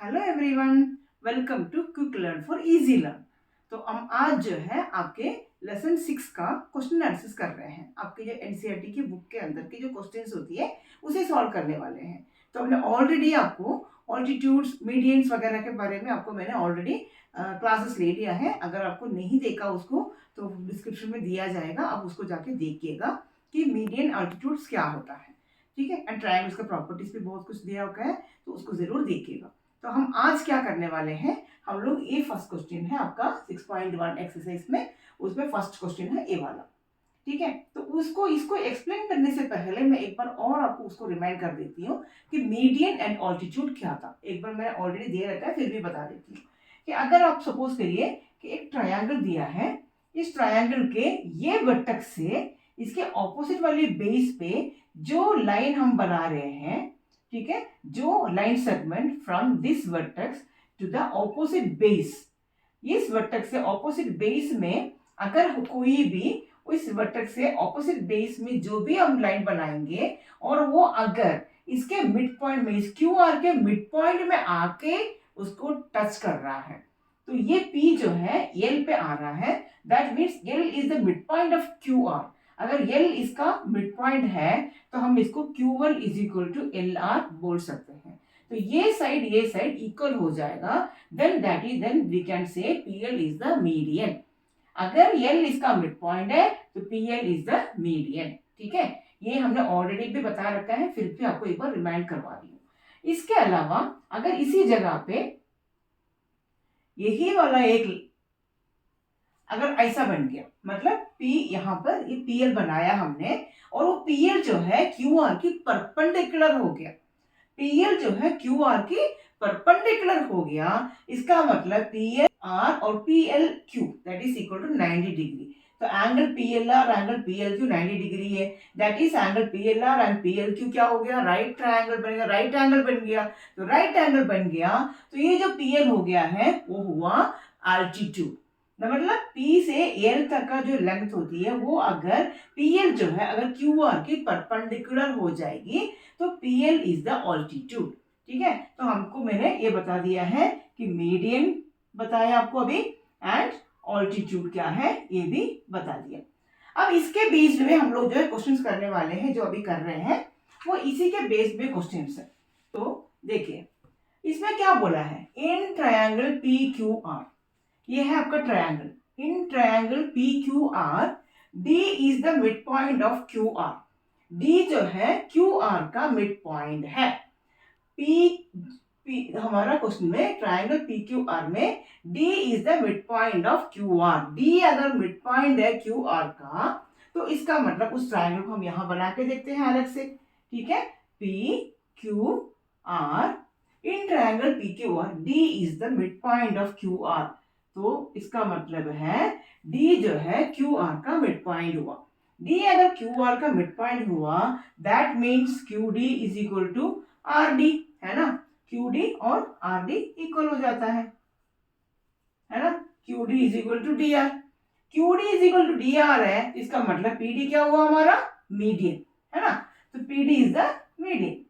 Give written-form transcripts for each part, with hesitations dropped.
Hello everyone, welcome to quick learn for easy learn. तो हम आज जो है आपके लेसन 6 का क्वेश्चन आंसर्स कर रहे हैं। आपके जो एनसीईआरटी की बुक के अंदर की जो क्वेश्चंस होती है उसे सॉल्व करने वाले हैं। तो हमने ऑलरेडी आपको ऑल्टीट्यूड्स मीडियंस वगैरह के बारे में आपको मैंने ऑलरेडी क्लासेस ले लिया है। अगर आपको नहीं देखा उसको तो डिस्क्रिप्शन में दिया जाएगा, आप उसको जाके देखिएगा कि मीडियन ऑल्टीट्यूड्स क्या होता है। ठीक है, एंड ट्रायंगल्स का प्रॉपर्टीज भी बहुत कुछ दिया हुआ है, तो उसको जरूर देखिएगा। तो हम आज क्या करने वाले हैं, हम लोग ये फर्स्ट क्वेश्चन है आपका 6.1 एक्सरसाइज में, उसमें फर्स्ट क्वेश्चन है ए वाला। ठीक है, तो उसको इसको एक्सप्लेन करने से पहले मैं एक बार और आपको उसको रिमाइंड कर देती हूँ कि मीडियन एंड ऑल्टीट्यूड क्या था। एक बार मैंने ऑलरेडी दे रखा है, फिर भी बता देती हूँ कि अगर आप सपोज करिए कि एक ट्रायंगल दिया है, इस ट्रायंगल के ये वर्टेक्स से इसके ऑपोजिट वाली बेस पे जो लाइन हम बना रहे हैं, ठीक है, जो line segment from this vertex to the opposite base, इस वर्टेक्स से ऑपोजिट बेस में अगर कोई भी इस वर्टेक्स से ऑपोजिट बेस में जो भी हम लाइन बनाएंगे और वो अगर इसके मिड पॉइंट में, इस क्यू आर के मिड पॉइंट में आके उसको टच कर रहा है, तो ये P जो है L पे आ रहा है। That means L is the mid point of Q R. अगर L इसका मिड पॉइंट है तो हम इसको Q1 is equal to LR बोल सकते हैं। तो ये साइड इक्वल हो जाएगा, then we can say PL is the median. अगर L इसका मिड पॉइंट है तो PL इज द मीडियन। ठीक है, ये हमने ऑलरेडी भी बता रखा है, फिर भी आपको एक बार रिमाइंड करवा दी हूँ। इसके अलावा अगर इसी जगह पे यही वाला एक अगर ऐसा बन गया, मतलब P यहाँ पर ये PL बनाया हमने और वो PL जो है QR की परपेंडिकुलर हो गया, PL जो है QR की परपेंडिकुलर हो गया, इसका मतलब PLR और PLQ that is equal to 90 degree. तो angle PLR angle PLQ 90 degree है, that is angle PLR and PLQ क्या हो गया, राइट ट्रायंगल बनेगा, राइट एंगल बन गया। तो राइट एंगल बन गया तो ये जो PL हो गया है वो हुआ अल्टीट्यूड। मतलब P से L तक का जो लेंथ होती है वो अगर PL जो है अगर QR की परपेंडिकुलर हो जाएगी तो PL इज द ऑल्टीट्यूड। ठीक है, तो हमको मैंने ये बता दिया है कि मीडियन बताया आपको अभी, एंड ऑल्टीट्यूड क्या है ये भी बता दिया। अब इसके बेस में हम लोग जो है क्वेश्चंस करने वाले हैं, जो अभी कर रहे हैं वो इसी के बेस में क्वेश्चंस है। तो देखिए इसमें क्या बोला है, इन ट्रायंगल PQR, ये है आपका triangle, in triangle PQR D is the mid point of QR। D जो है QR का मिड पॉइंट है। P हमारा क्वेश्चन में ट्रायंगल PQR में D is the mid point of QR। D अगर मिड पॉइंट है QR का तो इसका मतलब उस ट्रायंगल को हम यहां बना के देखते हैं अलग से। ठीक है, PQR, in triangle PQR D is the mid point of QR। तो इसका मतलब है D जो है QR का मिड पॉइंट हुआ। D अगर QR का मिड पॉइंट हुआ that means QD is equal to RD, है ना। QD और RD इक्वल हो जाता है ना। QD is equal to DR, QD is equal to DR है, इसका मतलब PD क्या हुआ हमारा, मीडियन, है ना। तो PD इज द मीडियन,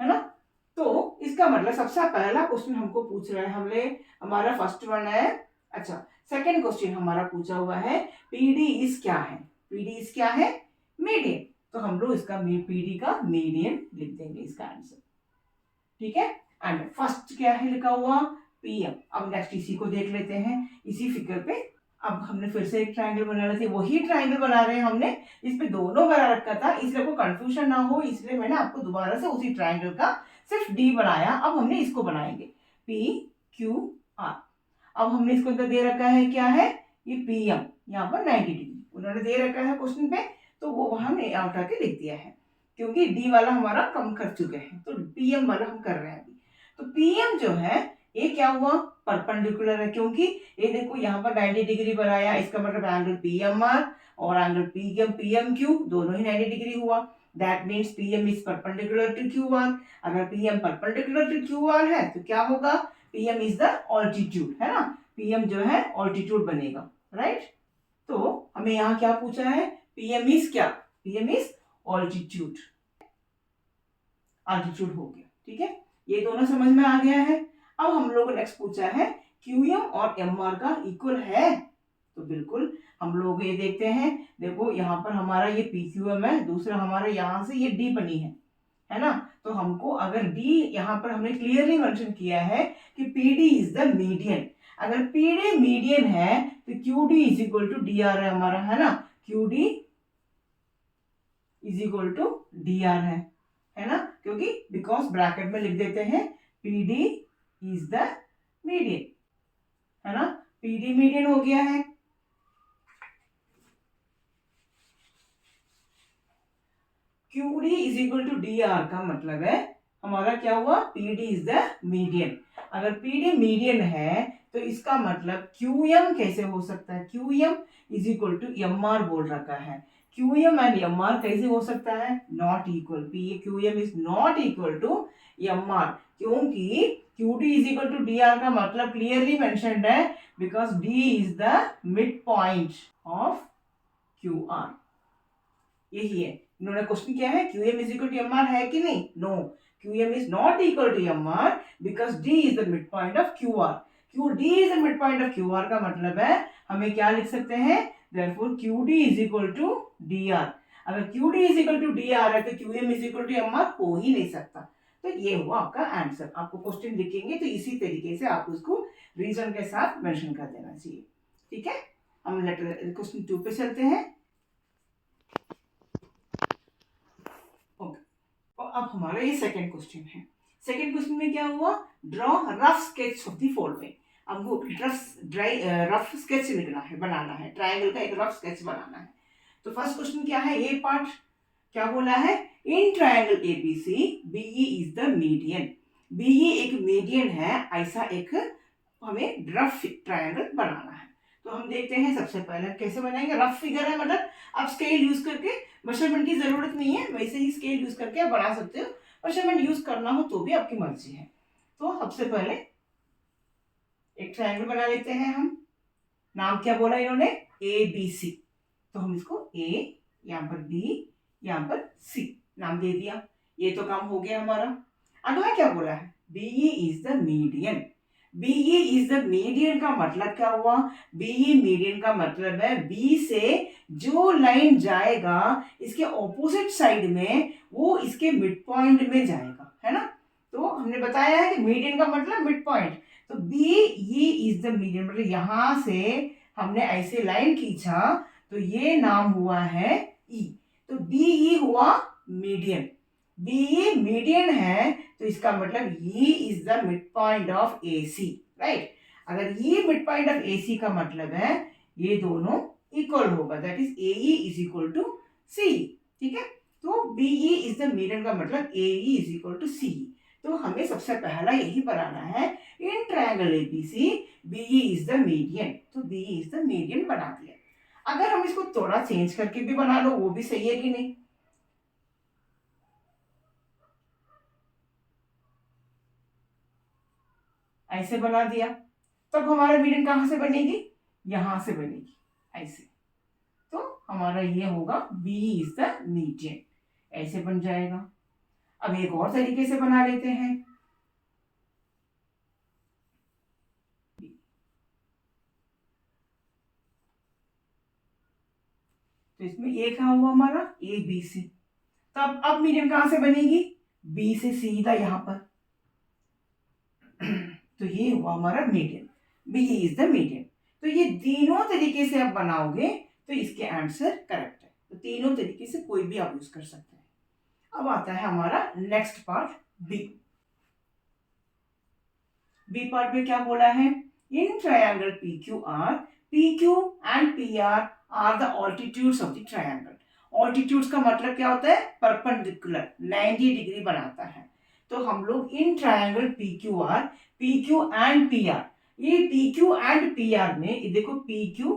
है ना। तो इसका मतलब सबसे पहला क्वेश्चन हमको पूछ रहा है, हमने हमारा फर्स्ट वन है। अच्छा, सेकंड क्वेश्चन हमारा पूछा हुआ है PD इज क्या है, PD इज क्या है, मीडियन। तो हम लोग इसका PD का मीडियन लिख देंगे इसका आंसर। ठीक है, एंड फर्स्ट क्या है लिखा हुआ, PM। अब नेक्स्ट इसी को देख लेते हैं, इसी फिगर पे अब हमने फिर से एक ट्रायंगल बना रहे थे, वही ट्रायंगल बना रहे हैं हमने, इस पे दोनों बना रखा था, इसलिए को कंफ्यूजन ना हो इसलिए मैंने आपको दोबारा से उसी ट्रायंगल का सिर्फ D बनाया। अब हमने इसको बनाएंगे PQR। अब हमने इसको अंदर दे रखा है क्या है, ये PM, यहाँ पर 90 डिग्री उन्होंने दे रखा है क्वेश्चन पे, तो वो हमने उठा के लिख दिया है, क्योंकि D वाला हमारा कम कर चुके हैं तो PM वाला हम कर रहे हैं अभी। तो PM जो है ये क्या हुआ, परपेंडिकुलर है, क्योंकि ये देखो यहाँ पर 90 डिग्री बनाया, इसका मतलब एंगल PMR और एंगल PMQ दोनों ही 90 डिग्री हुआ। That means PM is perpendicular to QR। अगर PM परपेंडिकुलर टू QR है तो क्या होगा, PM इज द ऑल्टीट्यूड, है ना। PM जो है ऑल्टीट्यूड बनेगा, राइट। तो हमें यहाँ क्या पूछा है, PM इज क्या, PM इज ऑल्टीट्यूड, ऑल्टीट्यूड हो गया। ठीक है, ये दोनों समझ में आ गया है। अब हम लोग नेक्स्ट पूछा है QM और MR का इक्वल है, तो बिल्कुल हम लोग ये देखते हैं। देखो यहाँ पर हमारा ये PQM है, दूसरा हमारा यहाँ से ये D बनी है ना। तो हमको अगर D यहाँ पर हमने क्लियरली मेंशन किया है कि PD इज द मीडियन, अगर PD मीडियन है तो QD is equal to DR है हमारा, है ना। QD is equal to DR है ना, क्योंकि बिकॉज ब्रैकेट में लिख देते हैं PD इज द मीडियन, है ना। PD मीडियन हो गया है। QD is equal to DR का मतलब है हमारा क्या हुआ, PD इज द मीडियन। अगर PD मीडियन है तो इसका मतलब QM कैसे हो सकता है, QM is equal to MR बोल रखा है। QM एंड MR कैसे हो सकता है, not equal, QM is not equal to MR, क्योंकि QD is equal to DR का मतलब क्लियरली मेंशन्ड है, because D is the mid point of QR। यही है, इन्होंने क्वेश्चन किया है QM is equal to MR है कि नहीं, no, QM is not equal to MR because D is the mid point of QR। QD is the mid point of QR का मतलब है हमें क्या लिख सकते हैं, therefore QD is equal to DR। अगर QD is equal to DR है तो QM is equal to MR हो ही नहीं सकता। तो ये हुआ आपका आंसर। आपको क्वेश्चन लिखेंगे तो इसी तरीके से आप उसको रीजन के साथ मेंशन कर देना चाहिए, ठीक है। हम लेटर क्वेश्चन 2 पे चलते हैं। और अब हमारा ये सेकंड क्वेश्चन है। सेकंड क्वेश्चन में क्या हुआ, draw rough sketch of the following. हमको रफ स्केच लिखना है, बनाना है, ट्रायंगल का एक रफ स्केच बनाना है। तो फर्स्ट क्वेश्चन क्या है, ये पार्ट क्या बोला है, in triangle ABC BE is the median. BE एक मीडियन है, ऐसा एक हमें रफ ट्रायंगल बनाना है। तो हम देखते हैं सबसे पहले कैसे बनाएंगे। रफ फिगर है मतलब आप स्केल यूज करके, मेजरमेंट की जरूरत नहीं है, वैसे ही स्केल यूज करके आप बना सकते हो, मेजरमेंट यूज करना हो तो भी आपकी मर्जी है। तो सबसे पहले एक ट्रायंगल बना लेते हैं हम। नाम क्या बोला इन्होंने, ABC, तो हम इसको A, यहाँ पर B, यहाँ पर C नाम दे दिया। ये तो काम हो गया हमारा। अगला क्या बोला है, BE is the median. BE is the median का मतलब क्या हुआ, BE मीडियन का मतलब है B से जो लाइन जाएगा इसके ऑपोजिट साइड में वो इसके मिड पॉइंट में जाएगा, है ना। तो हमने बताया है कि मीडियन का मतलब मिड पॉइंट, तो BE इज द मीडियन मतलब यहां से हमने ऐसे लाइन खींचा तो ये नाम हुआ है E, तो BE हुआ मीडियन। BE मीडियन है तो इसका मतलब E is the mid point of AC, right. अगर ये मिड पॉइंट ऑफ AC का मतलब है ये दोनों इक्वल होगा, that is AE is equal to CE, ठीक है। तो BE इज द मीडियन का मतलब AE is equal to CE। तो हमें सबसे पहला यही बनाना है, in triangle ABC BE is the median, तो BE इज द मीडियन बना दिया। अगर हम इसको थोड़ा चेंज करके भी बना लो वो भी सही है कि नहीं, ऐसे बना दिया, तब हमारा मीडियन कहां से बनेगी, यहां से बनेगी ऐसे। तो हमारा ये होगा B इज द मीडियन, ऐसे बन जाएगा। अब एक और तरीके से बना लेते हैं। तो इसमें ये क्या हुआ हमारा ABC, तब अब मीडियन कहां से बनेगी, B से सीधा यहां पर, तो ये हुआ हमारा median, B is the median. तो ये तीनों तरीके से आप बनाओगे तो इसके आंसर करेक्ट है। तो तीनों तरीके से कोई भी आप यूज कर सकते हैं। अब आता है हमारा next part B. B part में क्या बोला है, in triangle PQR PQ and PR are the altitudes of the triangle. Altitudes का मतलब क्या होता है, परपेंडिकुलर, 90 डिग्री बनाता है। तो हम लोग इन triangle PQR PQ and PR, ये PQ एंड PR में ये देखो PQ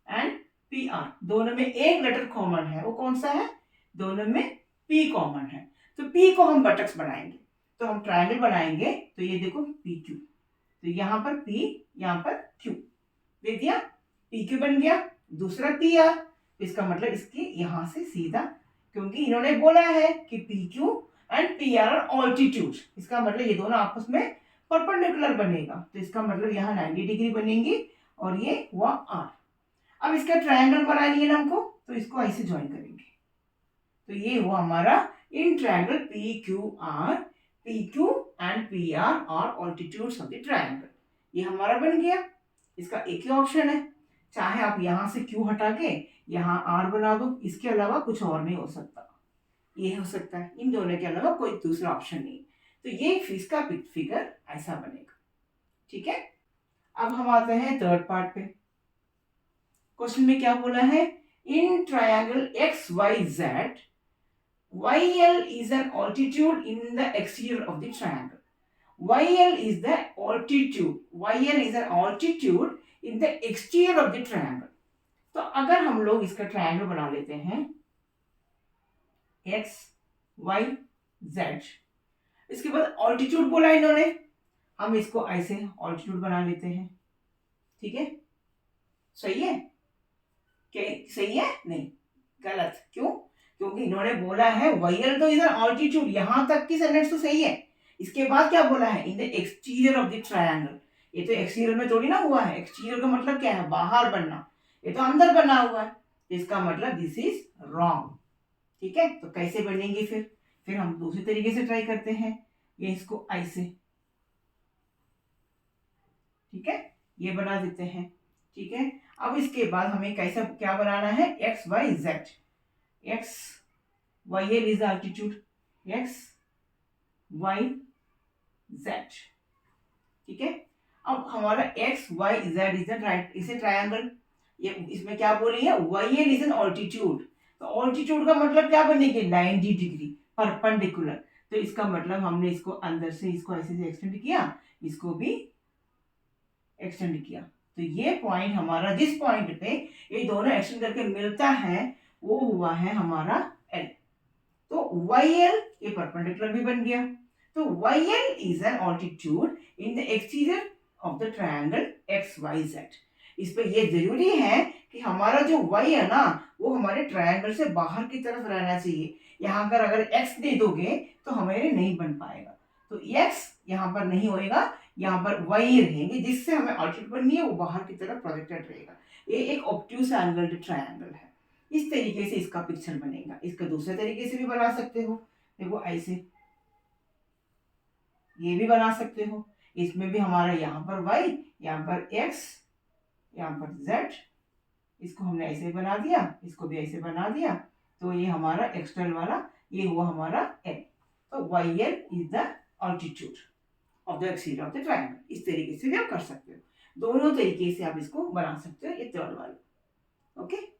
एंड PR दोनों में एक लेटर कॉमन है, वो कौन सा है, दोनों में P कॉमन है। तो P को हम बटक्स बनाएंगे, तो हम ट्रायंगल बनाएंगे, तो ये देखो PQ, तो यहाँ पर P यहाँ पर Q दे दिया, PQ बन गया। दूसरा PR, इसका मतलब इसके यहां से सीधा, क्योंकि इन्होंने बोला है कि PQ and P R altitude. इसका मतलब ये दोनों आपस में परपेंडिकुलर बनेगा, तो इसका मतलब यहाँ 90 डिग्री बनेंगी और ये हुआ आर। अब इसका ट्रायंगल बनानी है ना हमको, तो इसको ऐसे ज्वाइन करेंगे, तो ये हुआ हमारा in triangle P Q R. P Q and P R altitudes of the triangle. ये हमारा बन गया। इसका एक ही ऑप्शन है, चाहे आप यहां से क्यू हटा के यहाँ आर बना दो, इसके अलावा कुछ और नहीं हो सकता। ये हो सकता है, इन दोनों के अलावा कोई दूसरा ऑप्शन नहीं। तो ये इसका फिगर ऐसा बनेगा। ठीक है, अब हम आते हैं थर्ड पार्ट पे। क्वेश्चन में क्या बोला है, in triangle X Y Z YL is an altitude in the exterior of the triangle. YL is the altitude. YL is an altitude in the exterior of the triangle. तो अगर हम लोग इसका ट्रायंगल बना लेते हैं x y z, इसके बाद ऑल्टीट्यूड बोला इन्होंने, हम इसको ऐसे ऑल्टीट्यूड बना लेते हैं। ठीक है, सही है क्या? सही है? नहीं, गलत। क्यों? क्योंकि इन्होंने बोला है YL तो इधर ऑल्टीट्यूड, यहां तक की सेंटेंस तो सही है। इसके बाद क्या बोला है, in the exterior of the triangle. ये तो एक्सटीरियर में थोड़ी ना हुआ है, एक्सटीरियर का मतलब क्या है, बाहर बनना, ये तो अंदर बना हुआ है, इसका मतलब दिस इज रॉन्ग। ठीक है, तो कैसे बनेंगे फिर हम दूसरे तरीके से ट्राई करते हैं, ये इसको ऐसे, ठीक है, ये बना देते हैं। ठीक है, अब इसके बाद हमें कैसा क्या बनाना है, X Y Z. X Y L is altitude, X Y Z. ठीक है, अब हमारा X Y Z is right, इसे ट्रायंगल, ये इसमें क्या बोली है, Y L is an altitude. तो ऑल्टीट्यूड का मतलब क्या बनेगी, 90 डिग्री परपेंडिकुलर। तो इसका मतलब हमने इसको अंदर से इसको ऐसे से एक्सटेंड किया, इसको भी एक्सटेंड किया, तो ये पॉइंट हमारा, जिस पॉइंट पे ये दोनों एक्सटेंड करके मिलता है वो हुआ है हमारा L। तो YL ये परपेंडिकुलर भी बन गया। तो YL is an altitude in the exterior of the triangle XYZ। इस पे ये जरूरी है कि हमारा जो Y है ना, वो हमारे ट्रायंगल से बाहर की तरफ रहना चाहिए। यहाँ पर अगर X दे दोगे तो हमारे नहीं बन पाएगा, तो X यहाँ पर नहीं होएगा, यहाँ पर Y रहेंगे, जिससे हमें ऑल्टीट्यूड बननी है, वो बाहर की तरफ प्रोजेक्टेड रहेगा। ये एक ऑब्ट्यूज एंगल्ड ट्रायंगल है। इस तरीके से इसका पिक्चर बनेगा। इसका दूसरे तरीके से भी बना सकते हो, देखो ऐसे, ये भी बना सकते हो। इसमें भी हमारा यहाँ पर y, यहाँ पर x, यहाँ पर z, इसको हमने ऐसे बना दिया, इसको भी ऐसे बना दिया, तो ये हमारा एक्सटर्नल वाला ये हुआ हमारा l। तो YL is the altitude of the exterior of the triangle. इस तरीके से भी आप कर सकते हो, दोनों तरीके से आप इसको बना सकते हो, ये थर्ड वाला। ओके,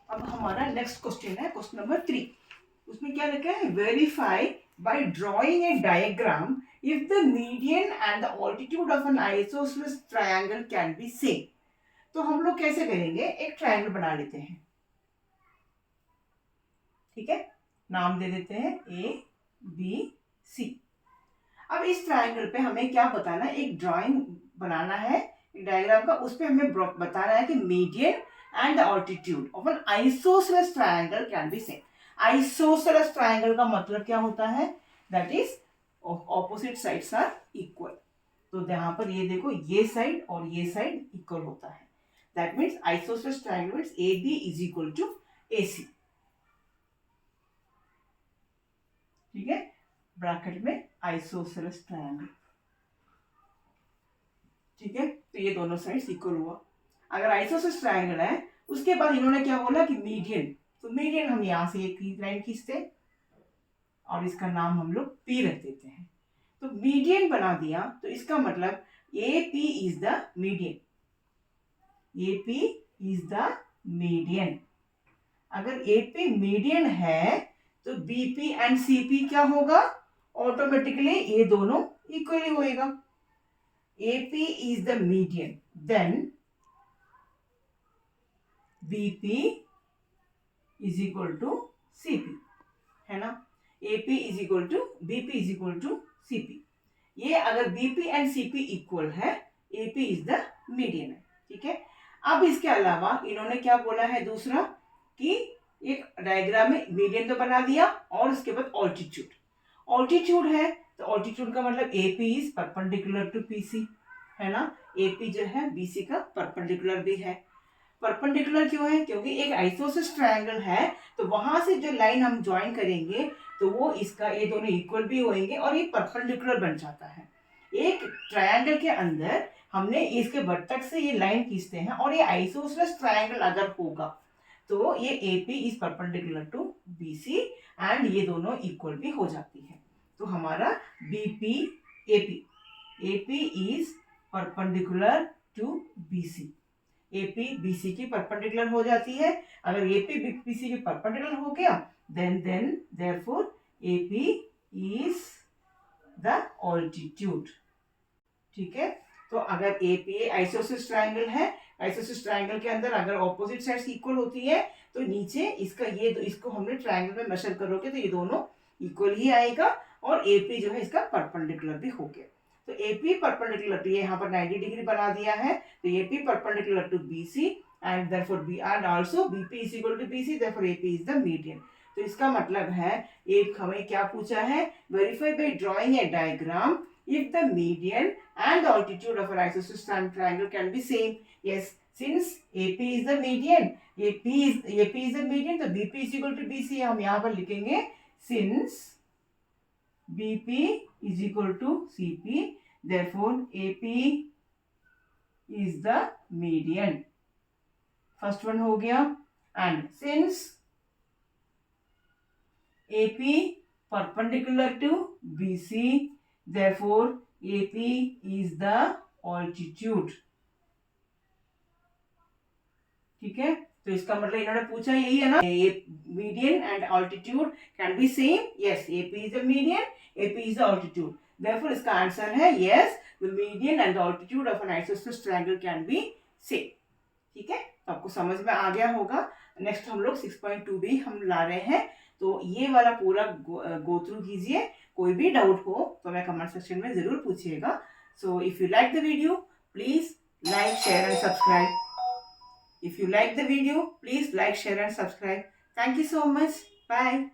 अब हमारा नेक्स्ट क्वेश्चन है क्वेश्चन नंबर 3। उसमें क्या लिखा है, verify by drawing a diagram if the median and the altitude of an isosceles triangle can be same. तो हम लोग कैसे करेंगे, एक ट्रायंगल बना लेते हैं। ठीक है, नाम दे देते हैं ABC। अब इस ट्रायंगल पे हमें क्या बताना है, एक ड्राइंग बनाना है एक डायग्राम का, उस पे हमें बताना है कि median and the altitude of an isosceles triangle can be same। isosceles triangle का मतलब क्या होता है, that is opposite sides are equal। तो यहाँ पर ये देखो, ये साइड और ये साइड इक्वल होता है, that means isosceles triangle means AB is equal to AC। ठीक है, ब्रैकेट में isosceles triangle। ठीक है, तो ये दोनों साइड्स इक्वल हुआ। अगर आइसोसेलेस ट्रायंगल है, उसके बाद इन्होंने क्या बोला कि मीडियन, तो मीडियन हम यहाँ से एक लाइन खींचते और इसका नाम हम लोग P रख देते हैं। तो मीडियन बना दिया, तो इसका मतलब AP is the median, AP is the median. अगर AP मीडियन है तो BP एंड CP क्या होगा, ऑटोमेटिकली ये दोनों इक्वली होएगा। AP is the median, then BP is equal to CP, है ना। AP is equal to BP is equal to CP। ये अगर BP and CP इक्वल है, AP is the median है। ठीक है, अब इसके अलावा इन्होंने क्या बोला है दूसरा, कि एक डायग्राम में मीडियन तो बना दिया, और उसके बाद ऑल्टीट्यूड। ऑल्टीट्यूड है तो ऑल्टीट्यूड का मतलब AP is perpendicular to PC, है ना। एपी जो है बीसी का परपेंडिकुलर भी है। परपेंडिकुलर क्यों है? क्योंकि एक आइसोसेलेस ट्रायंगल है, तो वहां से जो लाइन हम ज्वाइन करेंगे तो वो इसका ये दोनों इक्वल भी होंगे और ये परपेंडिकुलर बन जाता है। एक ट्रायंगल के अंदर हमने इसके वर्टेक्स से ये लाइन खींचते हैं, और ये आइसोसेलेस ट्रायंगल अगर होगा तो ये AP is perpendicular to BC and ये दोनों इक्वल भी हो जाती है। तो हमारा BP AP is perpendicular to BC। AP BC की परपेंडिकुलर हो जाती है। अगर AP BC की परपेंडिकुलर हो गया then therefore AP is the altitude. ठीक है। तो अगर APA आइसोसेलेस ट्रायंगल है, आइसोसेलेस ट्रायंगल के अंदर अगर ऑपोजिट साइड्स इक्वल होती है तो नीचे इसका ये इसको हमने ट्रायंगल में मेजर करोगे तो ये दोनों इक्वल ही आएगा, और AP जो है इसका परपेंडिकुलर भी हो गया। तो AP परपेंडिकुलर टू, ये यहाँ पर 90 डिग्री बना दिया है, तो AP perpendicular to BC and therefore B and also BP is equal to BC, therefore AP is the median. तो इसका मतलब है, एक हमें क्या पूछा है, verify by drawing a diagram if the median and the altitude of an isosceles triangle can be same. Yes, since AP is the median, AP is the median, तो BP is equal to BC हम यहाँ पर लिखेंगे, since BP is equal to CP, therefore AP is the median. First one हो गया, and since AP perpendicular to BC, therefore AP is the altitude. ठीक है। तो इसका मतलब इन्होंने पूछा यही है ना, median and altitude can be same. Yes, AP is the median, AP is the altitude, therefore इसका आंसर है yes, the median and the altitude of an isosceles triangle can be same. ठीक है, तो आपको समझ में आ गया होगा। नेक्स्ट हम लोग 6.2 भी हम ला रहे हैं, तो ये वाला पूरा गो थ्रू कीजिए। कोई भी डाउट हो तो मैं कमेंट सेक्शन में जरूर पूछिएगा। So if you like the video please like share and subscribe. If you like the video, please like, share and subscribe. Thank you so much. Bye.